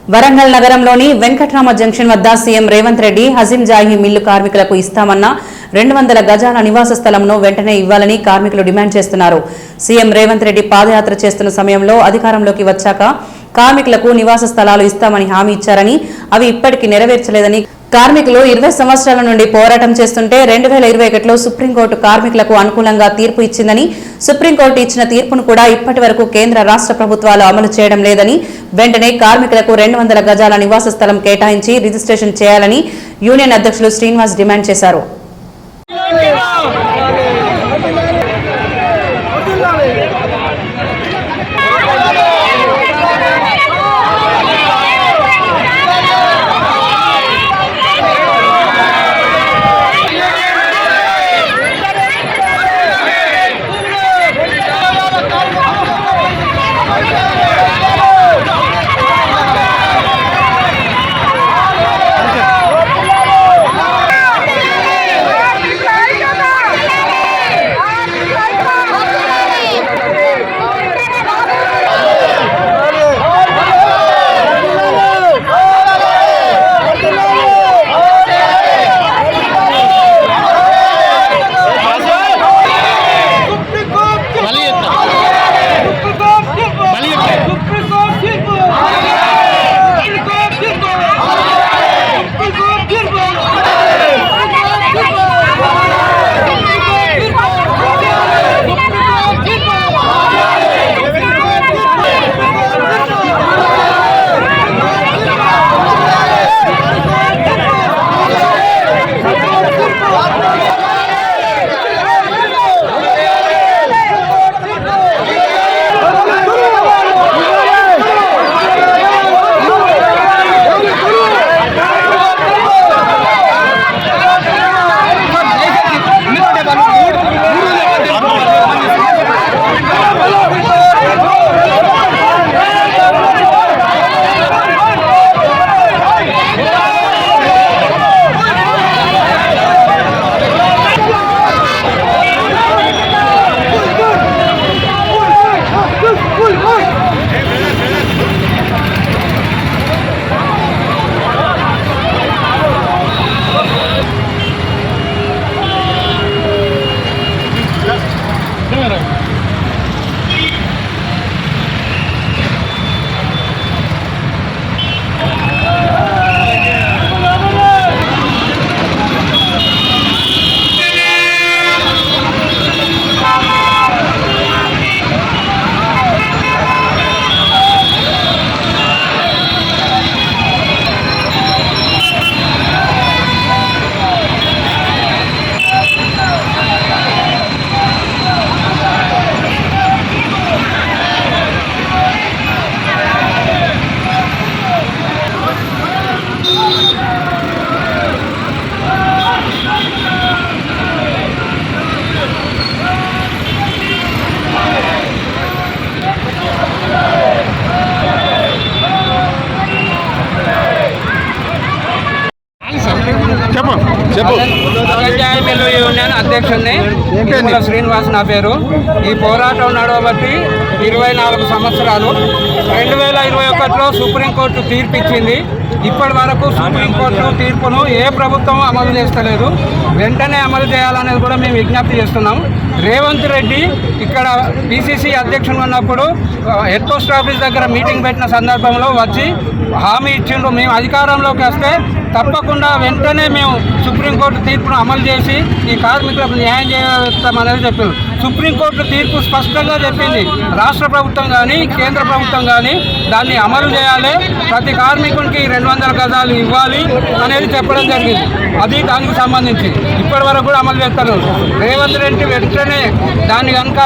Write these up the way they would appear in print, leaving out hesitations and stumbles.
వరంగల్ నగరంలోని వెంకట్రామ జంక్షన్ వద్ద CM Revanth Reddy Hazeem Jahi mill కార్మికులకు ఇస్తామన్న 200 గజాల నివాస స్థలంను వెంటనే ఇవ్వాలని కార్మికులు డిమాండ్ చేస్తున్నారు. సీఎం రేవంత్ రెడ్డి పాదయాత్ర చేస్తున్న సమయంలో అధికారంలోకి వచ్చాక కార్మికులకు నివాస స్థలాలు ఇస్తామని హామీ ఇచ్చారని, అవి ఇప్పటికీ నెరవేర్చలేదని కార్మికులు 20 సంవత్సరాల నుండి పోరాటం చేస్తుంటే 2021లో సుప్రీంకోర్టు కార్మికులకు అనుకూలంగా తీర్పు ఇచ్చిందని, సుప్రీంకోర్టు ఇచ్చిన తీర్పును కూడా ఇప్పటి వరకు కేంద్ర రాష్ట్ర ప్రభుత్వాలు అమలు చేయడం లేదని, వెంటనే కార్మికులకు 200 గజాల నివాస స్థలం కేటాయించి రిజిస్ట్రేషన్ చేయాలని యూనియన్ అధ్యక్షులు శ్రీనివాస్ డిమాండ్ చేశారు. మిల్లు యూనియన్ అధ్యక్షుడిని శ్రీనివాస్ నా పేరు. ఈ పోరాటం నడవబట్టి 24 సంవత్సరాలు. 2021లో సుప్రీంకోర్టు తీర్పు ఇచ్చింది. ఇప్పటి వరకు సుప్రీంకోర్టు తీర్పును ఏ ప్రభుత్వం అమలు చేస్తలేదు. వెంటనే అమలు చేయాలనేది కూడా మేము విజ్ఞప్తి చేస్తున్నాం. రేవంత్ రెడ్డి ఇక్కడ పిసిసి అధ్యక్షుడు ఉన్నప్పుడు హెడ్ పోస్ట్ ఆఫీస్ దగ్గర మీటింగ్ పెట్టిన సందర్భంలో వచ్చి హామీ ఇచ్చిండ్రు, మేము అధికారంలోకి వస్తే తప్పకుండా వెంటనే మేము సుప్రీంకోర్టు తీర్పును అమలు చేసి ఈ కార్మికులకు న్యాయం చేస్తామనేది చెప్పారు. సుప్రీంకోర్టు తీర్పు స్పష్టంగా చెప్పింది, రాష్ట్ర ప్రభుత్వం కానీ కేంద్ర ప్రభుత్వం కానీ దాన్ని అమలు చేయాలి, ప్రతి కార్మికునికి 200 గజాలు ఇవ్వాలి అనేది చెప్పడం జరిగింది. అది దానికి సంబంధించి ఇప్పటి వరకు కూడా అమలు చేస్తారు. రేవంత్ రెడ్డి వెంటనే దాన్ని కనుక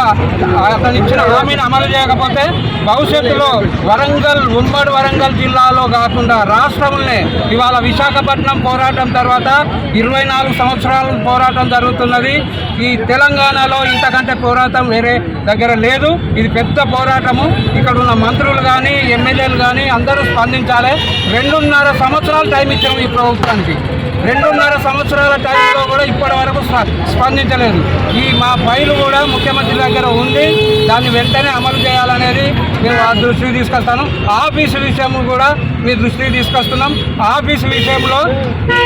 అతను ఇచ్చిన హామీని అమలు చేయకపోతే భవిష్యత్తులో వరంగల్, ఉమ్మడి వరంగల్ జిల్లాలో కాకుండా రాష్ట్రంలోనే ఇవాళ విశాఖ విశాఖపట్నం పోరాటం తర్వాత 24 సంవత్సరాల పోరాటం జరుగుతున్నది. ఈ తెలంగాణలో ఇంతకంటే పోరాటం వేరే దగ్గర లేదు. ఇది పెద్ద పోరాటము. ఇక్కడ ఉన్న మంత్రులు కానీ ఎమ్మెల్యేలు కానీ అందరూ స్పందించాలి. 2.5 సంవత్సరాలు టైం ఇచ్చాము ఈ ప్రభుత్వానికి. 2.5 సంవత్సరాల టైంలో కూడా ఇప్పటి వరకు స్పందించలేదు. ఈ మా ఫైలు కూడా ముఖ్యమంత్రి దగ్గర ఉంది. దాన్ని వెంటనే అమలు చేయాలనేది మేము ఆ దృష్టికి తీసుకొస్తాను. ఆఫీసు విషయం కూడా మీ దృష్టికి తీసుకొస్తున్నాం. ఆఫీసు విషయంలో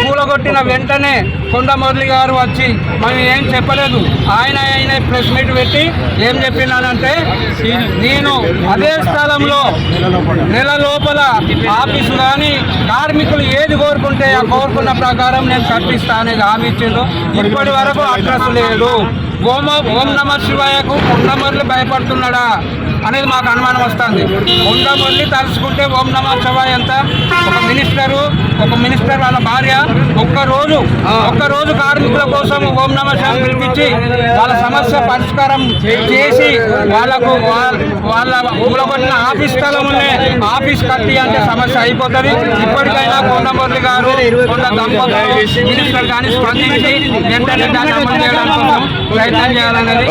కూలగొట్టిన వెంటనే కొండ మురళి గారు వచ్చి మనం ఏం చెప్పలేదు. ఆయన ప్రెస్ మీట్ పెట్టి ఏం చెప్పినానంటే, నేను అదే స్థలంలో నెల లోపల ఆఫీసు కానీ కార్మికులు ఏది కోరుకుంటే ఆ కోరుకున్న ప్రకారం నేను కట్టిస్తా అనేది హామీ ఇచ్చిండు. ఇప్పటి వరకు అడ్రస్ లేదు. ఓం నమ శివాయకు కొండమర్లి భయపడుతున్నాడా అనేది మాకు అనుమానం వస్తుంది. కొండమర్లి తలుచుకుంటే ఓం నమ శివాయ అంతా ఒక మినిస్టర్ వాళ్ళ భార్య ఒక్కరోజు కార్మికుల కోసం ఓం నమ శివాయ పిలిపించి వాళ్ళ సమస్య పరిష్కారం చేసి వాళ్ళ కూలగొట్టిన ఆఫీస్ స్థలంలోనే ఆఫీస్ కట్టి అంటే సమస్య అయిపోతుంది. ఇప్పటికైనా కొండమర్లి గారు కొండ దంపతులు మినిస్టర్ కానీ స్పందించి వెంటనే దాన్ని అమలు చేయడానికి ప్రయత్నం చేయాలనేది